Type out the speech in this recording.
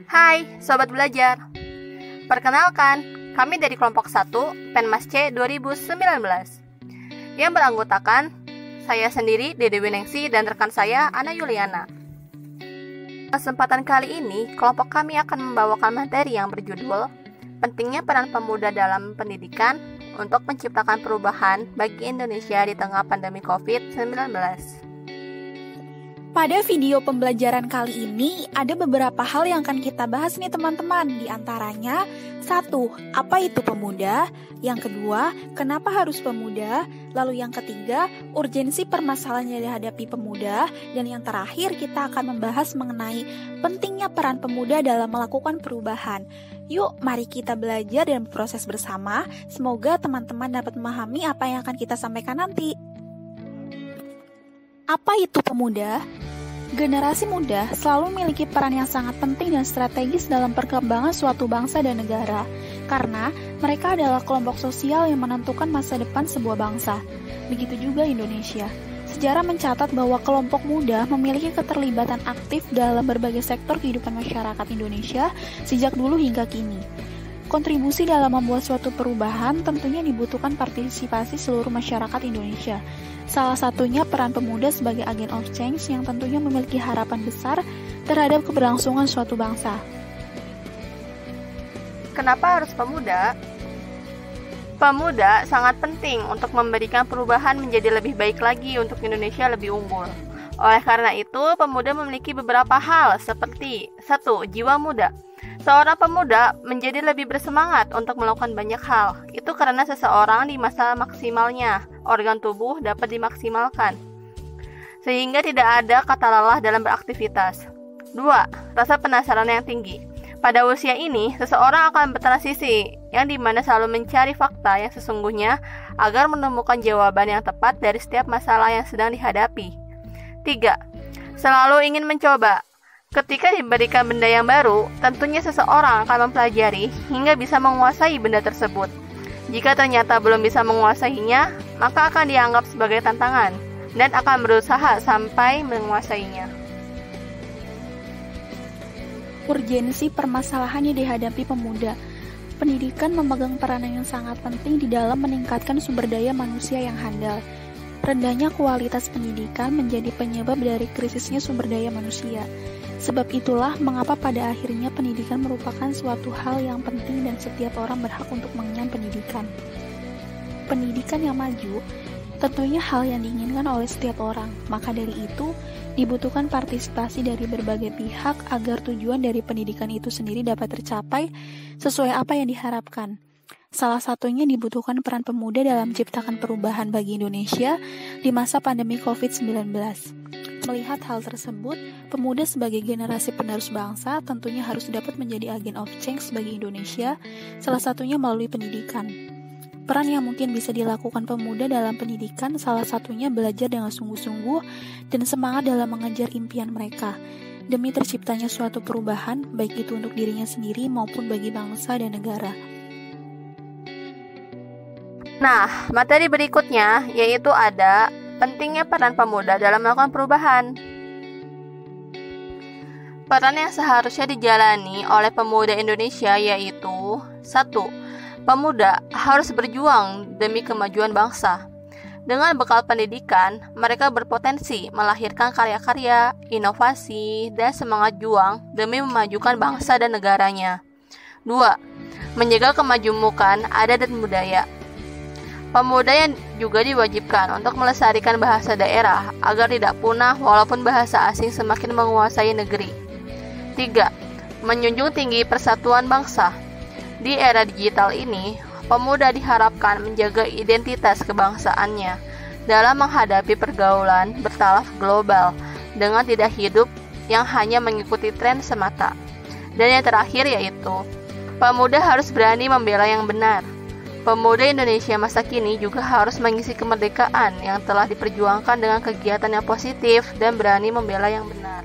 Hai, Sobat Belajar. Perkenalkan, kami dari kelompok 1 Penmas C 2019 yang beranggotakan saya sendiri, Dede Winingsi, dan rekan saya, Ana Yuliana. Kesempatan kali ini, kelompok kami akan membawakan materi yang berjudul Pentingnya Peran Pemuda dalam Pendidikan untuk Menciptakan Perubahan bagi Indonesia di Tengah Pandemi COVID-19. Pada video pembelajaran kali ini, ada beberapa hal yang akan kita bahas nih teman-teman. Di antaranya, 1. Apa itu pemuda? Yang kedua, kenapa harus pemuda? Lalu yang ketiga, urgensi permasalahan yang dihadapi pemuda. Dan yang terakhir, kita akan membahas mengenai pentingnya peran pemuda dalam melakukan perubahan. Yuk, mari kita belajar dan berproses bersama. Semoga teman-teman dapat memahami apa yang akan kita sampaikan nanti. Apa itu pemuda? Generasi muda selalu memiliki peran yang sangat penting dan strategis dalam perkembangan suatu bangsa dan negara, karena mereka adalah kelompok sosial yang menentukan masa depan sebuah bangsa. Begitu juga Indonesia. Sejarah mencatat bahwa kelompok muda memiliki keterlibatan aktif dalam berbagai sektor kehidupan masyarakat Indonesia sejak dulu hingga kini. Kontribusi dalam membuat suatu perubahan tentunya dibutuhkan partisipasi seluruh masyarakat Indonesia. Salah satunya peran pemuda sebagai agen of change yang tentunya memiliki harapan besar terhadap keberlangsungan suatu bangsa. Kenapa harus pemuda? Pemuda sangat penting untuk memberikan perubahan menjadi lebih baik lagi untuk Indonesia lebih unggul. Oleh karena itu, pemuda memiliki beberapa hal seperti 1. Jiwa muda. Seorang pemuda menjadi lebih bersemangat untuk melakukan banyak hal. Itu karena seseorang di masa maksimalnya, organ tubuh dapat dimaksimalkan, sehingga tidak ada kata lelah dalam beraktivitas. 2. Rasa penasaran yang tinggi. Pada usia ini, seseorang akan bertransisi, yang dimana selalu mencari fakta yang sesungguhnya agar menemukan jawaban yang tepat dari setiap masalah yang sedang dihadapi. 3. Selalu ingin mencoba. Ketika diberikan benda yang baru, tentunya seseorang akan mempelajari hingga bisa menguasai benda tersebut. Jika ternyata belum bisa menguasainya, maka akan dianggap sebagai tantangan dan akan berusaha sampai menguasainya. Urgensi permasalahan yang dihadapi pemuda. Pendidikan memegang peranan yang sangat penting di dalam meningkatkan sumber daya manusia yang handal. Rendahnya kualitas pendidikan menjadi penyebab dari krisisnya sumber daya manusia. Sebab itulah mengapa pada akhirnya pendidikan merupakan suatu hal yang penting dan setiap orang berhak untuk mengenyam pendidikan. Pendidikan yang maju tentunya hal yang diinginkan oleh setiap orang. Maka dari itu, dibutuhkan partisipasi dari berbagai pihak agar tujuan dari pendidikan itu sendiri dapat tercapai sesuai apa yang diharapkan. Salah satunya dibutuhkan peran pemuda dalam menciptakan perubahan bagi Indonesia di masa pandemi COVID-19. Melihat hal tersebut, pemuda sebagai generasi penerus bangsa tentunya harus dapat menjadi agen of change bagi Indonesia, salah satunya melalui pendidikan. Peran yang mungkin bisa dilakukan pemuda dalam pendidikan salah satunya belajar dengan sungguh-sungguh dan semangat dalam mengejar impian mereka, demi terciptanya suatu perubahan, baik itu untuk dirinya sendiri maupun bagi bangsa dan negara. Nah, materi berikutnya yaitu ada pentingnya peran pemuda dalam melakukan perubahan. Peran yang seharusnya dijalani oleh pemuda Indonesia yaitu 1. Pemuda harus berjuang demi kemajuan bangsa. Dengan bekal pendidikan, mereka berpotensi melahirkan karya-karya, inovasi, dan semangat juang demi memajukan bangsa dan negaranya. 2. Menjaga kemajemukan adat dan budaya. Pemuda yang juga diwajibkan untuk melestarikan bahasa daerah agar tidak punah walaupun bahasa asing semakin menguasai negeri. 3. Menjunjung tinggi persatuan bangsa. Di era digital ini, pemuda diharapkan menjaga identitas kebangsaannya dalam menghadapi pergaulan bertaraf global dengan tidak hidup yang hanya mengikuti tren semata. Dan yang terakhir yaitu, pemuda harus berani membela yang benar. Pemuda Indonesia masa kini juga harus mengisi kemerdekaan yang telah diperjuangkan dengan kegiatan yang positif dan berani membela yang benar.